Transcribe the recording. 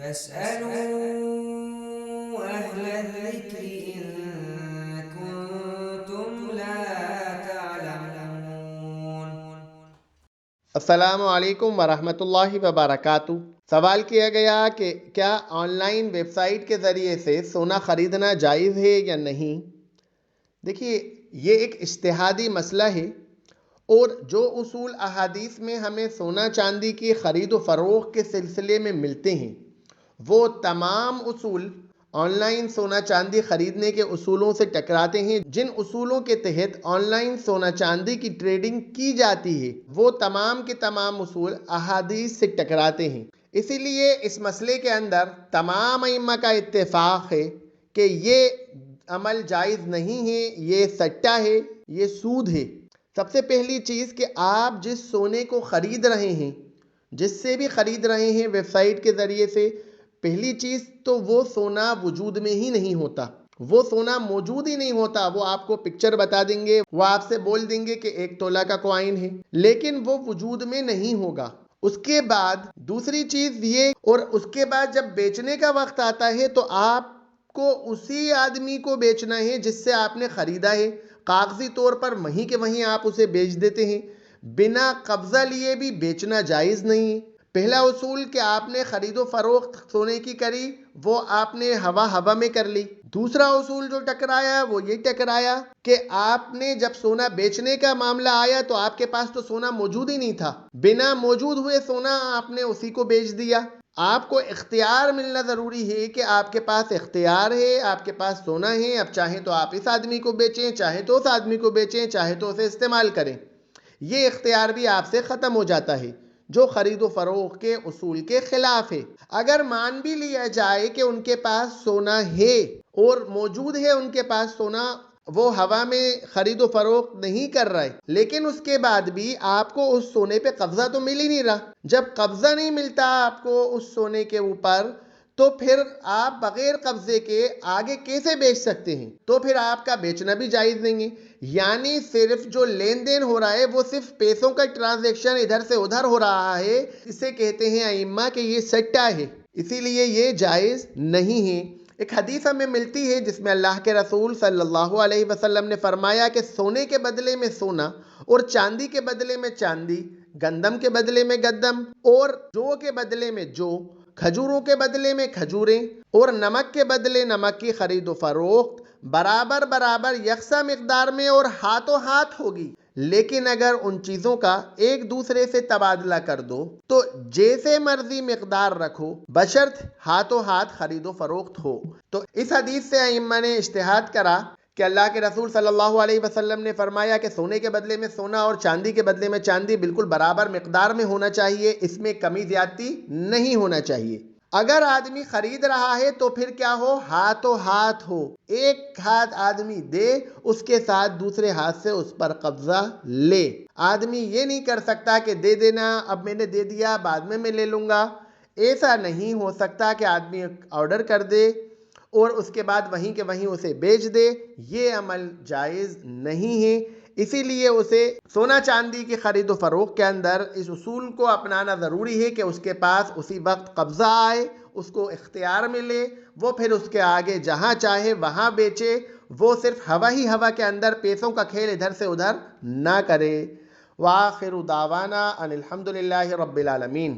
فاسألوا أهل الذكر إن كنتم لا تعلمون۔ السلام علیکم ورحمۃ اللہ وبرکاتہ۔ سوال کیا گیا کہ کیا آن لائن ویب سائٹ کے ذریعے سے سونا خریدنا جائز ہے یا نہیں؟ دیکھیے، یہ ایک اجتہادی مسئلہ ہے، اور جو اصول احادیث میں ہمیں سونا چاندی کی خرید و فروخت کے سلسلے میں ملتے ہیں، وہ تمام اصول آن لائن سونا چاندی خریدنے کے اصولوں سے ٹکراتے ہیں۔ جن اصولوں کے تحت آن لائن سونا چاندی کی ٹریڈنگ کی جاتی ہے، وہ تمام کے تمام اصول احادیث سے ٹکراتے ہیں۔ اسی لیے اس مسئلے کے اندر تمام ائمہ کا اتفاق ہے کہ یہ عمل جائز نہیں ہے، یہ سٹہ ہے، یہ سود ہے۔ سب سے پہلی چیز کہ آپ جس سونے کو خرید رہے ہیں، جس سے بھی خرید رہے ہیں ویب سائٹ کے ذریعے سے، پہلی چیز تو وہ سونا وجود میں ہی نہیں ہوتا، وہ سونا موجود ہی نہیں ہوتا۔ وہ آپ کو پکچر بتا دیں گے، وہ آپ سے بول دیں گے کہ 1 تولہ کا کوائن ہے، لیکن وہ وجود میں نہیں ہوگا۔ اس کے بعد دوسری چیز یہ، اور اس کے بعد جب بیچنے کا وقت آتا ہے تو آپ کو اسی آدمی کو بیچنا ہے جس سے آپ نے خریدا ہے۔ کاغذی طور پر وہیں کے وہیں آپ اسے بیچ دیتے ہیں، بنا قبضہ لیے بھی بیچنا جائز نہیں ہے۔ پہلا اصول کہ آپ نے خرید و فروخت سونے کی کری، وہ آپ نے ہوا میں کر لی۔ دوسرا اصول جو ٹکرایا وہ یہ ٹکرایا کہ آپ نے جب سونا بیچنے کا معاملہ آیا تو آپ کے پاس تو سونا موجود ہی نہیں تھا، بنا موجود ہوئے سونا آپ نے اسی کو بیچ دیا۔ آپ کو اختیار ملنا ضروری ہے کہ آپ کے پاس اختیار ہے، آپ کے پاس سونا ہے، اب چاہیں تو آپ اس آدمی کو بیچیں، چاہیں تو اس آدمی کو بیچیں، چاہیں تو اسے استعمال کریں۔ یہ اختیار بھی آپ سے ختم ہو جاتا ہے، جو خرید و فروخت کے اصول کے خلاف ہے۔ اگر مان بھی لیا جائے کہ ان کے پاس سونا ہے اور موجود ہے ان کے پاس سونا، وہ ہوا میں خرید و فروخت نہیں کر رہے، لیکن اس کے بعد بھی آپ کو اس سونے پہ قبضہ تو مل ہی نہیں رہا۔ جب قبضہ نہیں ملتا آپ کو اس سونے کے اوپر، تو پھر آپ بغیر قبضے کے آگے کیسے بیچ سکتے ہیں؟ تو پھر آپ کا بیچنا بھی جائز نہیں ہے۔ یعنی صرف جو لین دین ہو رہا ہے وہ صرف پیسوں کا ٹرانزیکشن ادھر سے ادھر ہو رہا ہے، اسے کہتے ہیں ائمہ کہ یہ سٹہ ہے، اسی لیے یہ جائز نہیں ہے۔ ایک حدیث ہمیں ملتی ہے جس میں اللہ کے رسول صلی اللہ علیہ وسلم نے فرمایا کہ سونے کے بدلے میں سونا، اور چاندی کے بدلے میں چاندی، گندم کے بدلے میں گندم، اور جو کے بدلے میں جو، کھجوروں کے بدلے میں کھجوریں، اور نمک کے بدلے نمک کی خرید و فروخت برابر برابر یکساں مقدار میں اور ہاتھوں ہاتھ ہوگی۔ لیکن اگر ان چیزوں کا ایک دوسرے سے تبادلہ کر دو تو جیسے مرضی مقدار رکھو، بشرط ہاتھوں ہاتھ خرید و فروخت ہو۔ تو اس حدیث سے ائمہ نے اجتہاد کرا کہ اللہ کے رسول صلی اللہ علیہ وسلم نے فرمایا کہ سونے کے بدلے میں سونا اور چاندی کے بدلے میں چاندی بالکل برابر مقدار میں ہونا چاہیے، اس میں کمی زیادتی نہیں ہونا چاہیے۔ اگر آدمی خرید رہا ہے تو پھر کیا ہو؟ ہاتھوں ہاتھ ہو، ایک ہاتھ آدمی دے، اس کے ساتھ دوسرے ہاتھ سے اس پر قبضہ لے۔ آدمی یہ نہیں کر سکتا کہ دے دینا، اب میں نے دے دیا بعد میں لے لوں گا۔ ایسا نہیں ہو سکتا کہ آدمی آرڈر کر دے اور اس کے بعد وہیں کے وہیں اسے بیچ دے، یہ عمل جائز نہیں ہے۔ اسی لیے اسے سونا چاندی کی خرید و فروخت کے اندر اس اصول کو اپنانا ضروری ہے کہ اس کے پاس اسی وقت قبضہ آئے، اس کو اختیار ملے، وہ پھر اس کے آگے جہاں چاہے وہاں بیچے، وہ صرف ہوا کے اندر پیسوں کا کھیل ادھر سے ادھر نہ کرے۔ وآخر دعوانا ان الحمدللہ رب العالمین۔